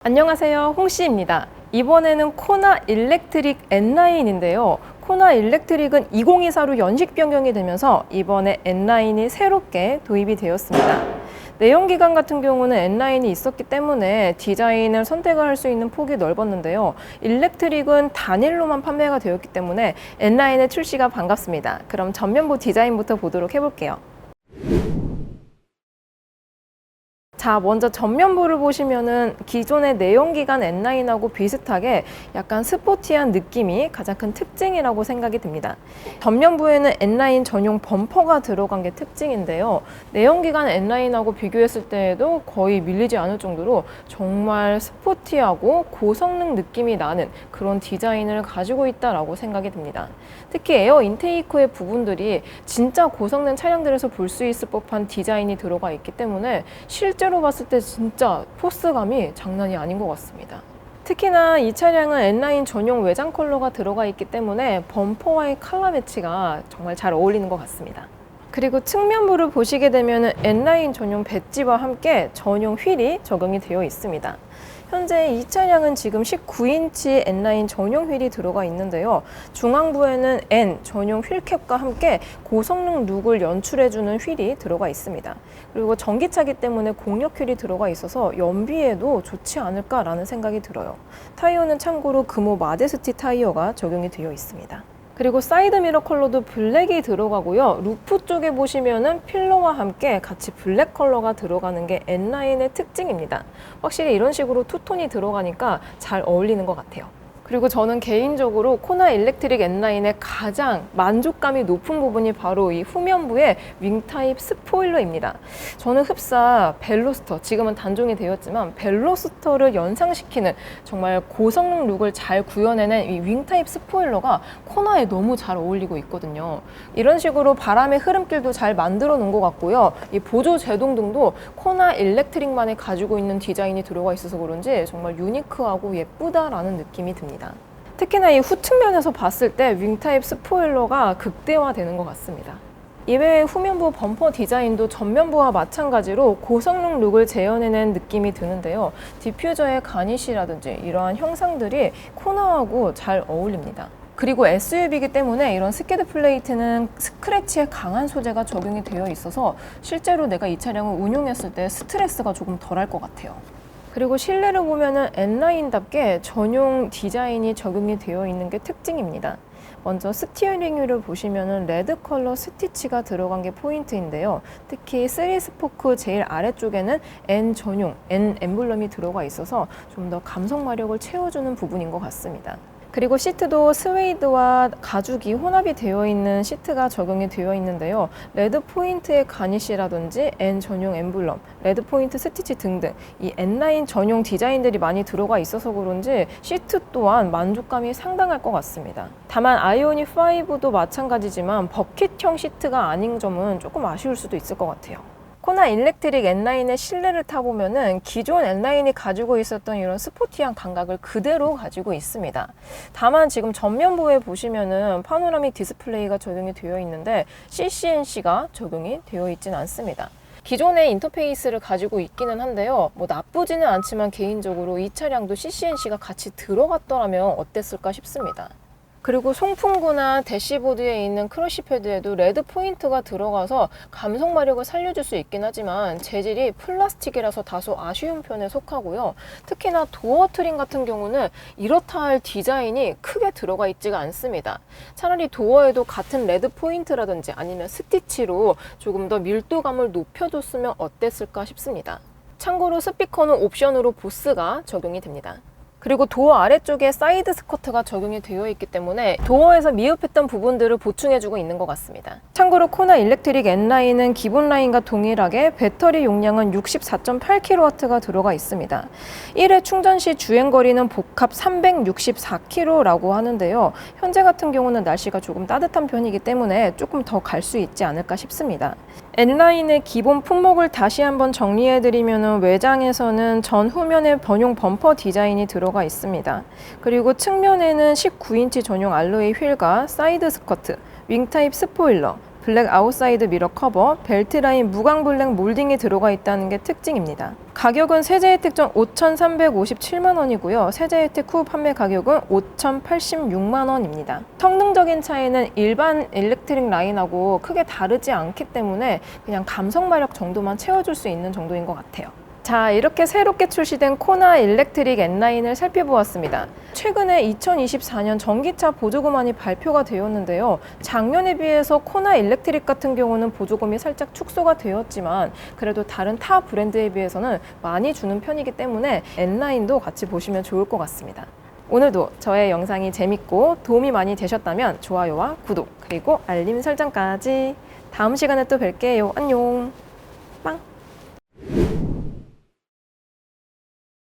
안녕하세요, 홍씨입니다. 이번에는 코나 일렉트릭 N9인데요. 코나 일렉트릭은 2024로 연식 변경이 되면서 이번에 N9이 새롭게 도입이 되었습니다. 내연기관 같은 경우는 N9이 있었기 때문에 디자인을 선택을 할 수 있는 폭이 넓었는데요. 일렉트릭은 단일로만 판매가 되었기 때문에 N9의 출시가 반갑습니다. 그럼 전면부 디자인부터 보도록 해볼게요. 자, 먼저 전면부를 보시면은 기존의 내연기관 N9하고 비슷하게 약간 스포티한 느낌이 가장 큰 특징이라고 생각이 듭니다. 전면부에는 N9 전용 범퍼가 들어간 게 특징인데요. 내연기관 N9하고 비교했을 때에도 거의 밀리지 않을 정도로 정말 스포티하고 고성능 느낌이 나는 그런 디자인을 가지고 있다라고 생각이 듭니다. 특히 에어 인테이크의 부분들이 진짜 고성능 차량들에서 볼 수 있을 법한 디자인이 들어가 있기 때문에 실제로 봤을 때 진짜 포스감이 장난이 아닌 것 같습니다. 특히나 이 차량은 N9 전용 외장 컬러가 들어가 있기 때문에 범퍼와의 컬러 매치가 정말 잘 어울리는 것 같습니다. 그리고 측면부를 보시게 되면 N9 전용 배지와 함께 전용 휠이 적용이 되어 있습니다. 현재 이 차량은 지금 19인치 N9 전용 휠이 들어가 있는데요. 중앙부에는 N 전용 휠캡과 함께 고성능 룩을 연출해주는 휠이 들어가 있습니다. 그리고 전기차기 때문에 공력 휠이 들어가 있어서 연비에도 좋지 않을까라는 생각이 들어요. 타이어는 참고로 금호 마데스티 타이어가 적용이 되어 있습니다. 그리고 사이드 미러 컬러도 블랙이 들어가고요. 루프 쪽에 보시면은 필러와 함께 같이 블랙 컬러가 들어가는 게 N9의 특징입니다. 확실히 이런 식으로 투톤이 들어가니까 잘 어울리는 것 같아요. 그리고 저는 개인적으로 코나 일렉트릭 N9의 가장 만족감이 높은 부분이 바로 이 후면부의 윙 타입 스포일러입니다. 저는 흡사 벨로스터, 지금은 단종이 되었지만 벨로스터를 연상시키는 정말 고성능 룩을 잘 구현해낸 이 윙 타입 스포일러가 코나에 너무 잘 어울리고 있거든요. 이런 식으로 바람의 흐름길도 잘 만들어 놓은 것 같고요. 이 보조 제동등도 코나 일렉트릭만이 가지고 있는 디자인이 들어가 있어서 그런지 정말 유니크하고 예쁘다라는 느낌이 듭니다. 특히나 이 후측면에서 봤을 때 윙타입 스포일러가 극대화되는 것 같습니다. 이외에 후면부 범퍼 디자인도 전면부와 마찬가지로 고성능 룩을 재현해낸 느낌이 드는데요. 디퓨저의 가니쉬라든지 이러한 형상들이 코나하고 잘 어울립니다. 그리고 SUV이기 때문에 이런 스키드 플레이트는 스크래치에 강한 소재가 적용이 되어 있어서 실제로 내가 이 차량을 운용했을 때 스트레스가 조금 덜할 것 같아요. 그리고 실내를 보면은 N9답게 전용 디자인이 적용이 되어 있는 게 특징입니다. 먼저 스티어링 휠을 보시면은 레드 컬러 스티치가 들어간 게 포인트인데요. 특히 3스포크 제일 아래쪽에는 N 전용, N 엠블럼이 들어가 있어서 좀 더 감성 마력을 채워주는 부분인 것 같습니다. 그리고 시트도 스웨이드와 가죽이 혼합이 되어 있는 시트가 적용이 되어 있는데요. 레드 포인트의 가니쉬라든지 N 전용 엠블럼, 레드 포인트 스티치 등등 이 N9 전용 디자인들이 많이 들어가 있어서 그런지 시트 또한 만족감이 상당할 것 같습니다. 다만 아이오닉 5도 마찬가지지만 버킷형 시트가 아닌 점은 조금 아쉬울 수도 있을 것 같아요. 코나 일렉트릭 N9의 실내를 타보면은 기존 N9이 가지고 있었던 이런 스포티한 감각을 그대로 가지고 있습니다. 다만 지금 전면부에 보시면은 파노라믹 디스플레이가 적용이 되어 있는데 CCNC가 적용이 되어 있진 않습니다. 기존의 인터페이스를 가지고 있기는 한데요. 뭐 나쁘지는 않지만 개인적으로 이 차량도 CCNC가 같이 들어갔더라면 어땠을까 싶습니다. 그리고 송풍구나 대시보드에 있는 크러쉬 패드에도 레드 포인트가 들어가서 감성 마력을 살려줄 수 있긴 하지만 재질이 플라스틱이라서 다소 아쉬운 편에 속하고요. 특히나 도어 트림 같은 경우는 이렇다 할 디자인이 크게 들어가 있지가 않습니다. 차라리 도어에도 같은 레드 포인트라든지 아니면 스티치로 조금 더 밀도감을 높여줬으면 어땠을까 싶습니다. 참고로 스피커는 옵션으로 보스가 적용이 됩니다. 그리고 도어 아래쪽에 사이드 스커트가 적용이 되어 있기 때문에 도어에서 미흡했던 부분들을 보충해주고 있는 것 같습니다. 참고로 코나 일렉트릭 N9은 기본 라인과 동일하게 배터리 용량은 64.8kW가 들어가 있습니다. 1회 충전 시 주행거리는 복합 364km라고 하는데요. 현재 같은 경우는 날씨가 조금 따뜻한 편이기 때문에 조금 더 갈 수 있지 않을까 싶습니다. N9의 기본 품목을 다시 한번 정리해드리면 외장에서는 전후면에 전용 범퍼 디자인이 들어가 있습니다. 그리고 측면에는 19인치 전용 알로이 휠과 사이드 스커트, 윙타입 스포일러, 블랙 아웃사이드 미러 커버, 벨트 라인 무광 블랙 몰딩이 들어가 있다는 게 특징입니다. 가격은 세제 혜택 전 5,357만 원이고요. 세제 혜택 후 판매 가격은 5,086만 원입니다. 성능적인 차이는 일반 일렉트릭 라인하고 크게 다르지 않기 때문에 그냥 감성 마력 정도만 채워줄 수 있는 정도인 것 같아요. 자, 이렇게 새롭게 출시된 코나 일렉트릭 N9을 살펴보았습니다. 최근에 2024년 전기차 보조금안이 발표가 되었는데요. 작년에 비해서 코나 일렉트릭 같은 경우는 보조금이 살짝 축소가 되었지만 그래도 다른 타 브랜드에 비해서는 많이 주는 편이기 때문에 N9도 같이 보시면 좋을 것 같습니다. 오늘도 저의 영상이 재밌고 도움이 많이 되셨다면 좋아요와 구독 그리고 알림 설정까지. 다음 시간에 또 뵐게요. 안녕. 빵!